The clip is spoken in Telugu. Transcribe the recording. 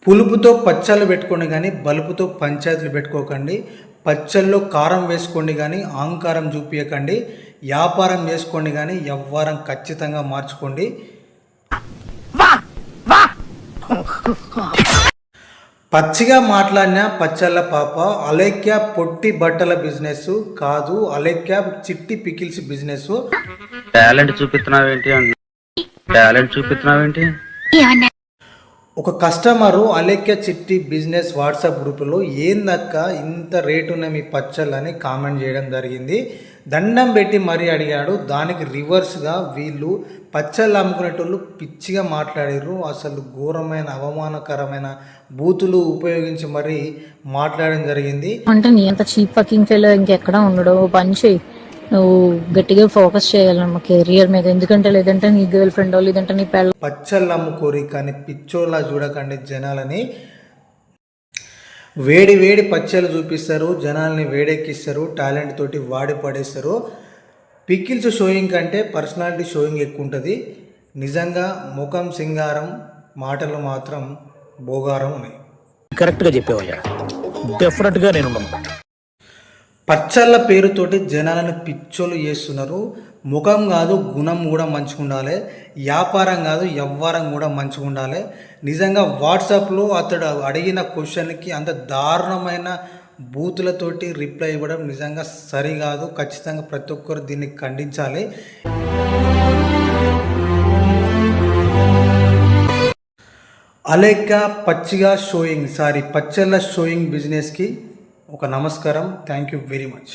పులుపుతో పచ్చళ్ళు పెట్టుకోండి కానీ బలుపుతో పంచాయతీలు పెట్టుకోకండి. పచ్చళ్ళలో కారం వేసుకోండి కానీ అహంకారం చూపించకండి. వ్యాపారం చేసుకోండి కానీ వ్యవహారం ఖచ్చితంగా మార్చుకోండి. పచ్చిగా మాట్లాడిన పచ్చళ్ళ పాప అలేఖ్య పొట్టి బట్టల బిజినెస్ కాదు, అలేఖ్య చిట్టి పికిల్స్ బిజినెస్. టాలెంట్ చూపిస్తున్నావేంటి? ఒక కస్టమరు అలేఖ్య చిట్టి బిజినెస్ వాట్సాప్ గ్రూపులో ఏందక్క ఇంత రేటు ఉన్న మీ పచ్చళ్ళు అని కామెంట్ చేయడం జరిగింది. దండం పెట్టి మరీ అడిగాడు. దానికి రివర్స్గా వీళ్ళు పచ్చళ్ళు అమ్ముకునేటోళ్ళు పిచ్చిగా మాట్లాడారు. అసలు ఘోరమైన అవమానకరమైన బూతులు ఉపయోగించి మరీ మాట్లాడడం జరిగింది. అంటే నీ అంత చీప్ ఫకింగ్ ఫెలో ఇంకెక్కడ ఉండడు. పని చేయి, నువ్వు గట్టిగా ఫోకస్ చేయాలమ్మ కెరియర్ మీద. ఎందుకంటే లేదంటే నీ గర్ల్ ఫ్రెండ్ లేదంటే నీ పెళ్ళ. పచ్చళ్ళు అమ్ముకోరి కానీ పిచ్చోళ్ళ చూడకండి జనాలని. వేడి వేడి పచ్చళ్ళు చూపిస్తారు, జనాల్ని వేడెక్కిస్తారు, టాలెంట్ తోటి వాడి పడేస్తారు. పికిల్స్ షోయింగ్ కంటే పర్సనాలిటీ షోయింగ్ ఎక్కువ ఉంటుంది. నిజంగా ముఖం సింగారం, మాటలు మాత్రం బోగారం ఉన్నాయి. కరెక్ట్గా చెప్పేవయ్యా, డెఫినెట్గా నేను పచ్చళ్ళ పేరుతోటి జనాలను పిచ్చోళ్ళు చేస్తున్నారు. ముఖం కాదు గుణం కూడా మంచిగా ఉండాలి. వ్యాపారం కాదు వ్యవహారం కూడా మంచిగా ఉండాలి. నిజంగా వాట్సాప్లో అతడు అడిగిన క్వశ్చన్కి అంత దారుణమైన బూతులతోటి రిప్లై ఇవ్వడం నిజంగా సరికాదు. ఖచ్చితంగా ప్రతి ఒక్కరు దీన్ని ఖండించాలి. అలేఖ్య పచ్చళ్ళ షోయింగ్ బిజినెస్కి ఒక నమస్కారం. Thank you very much.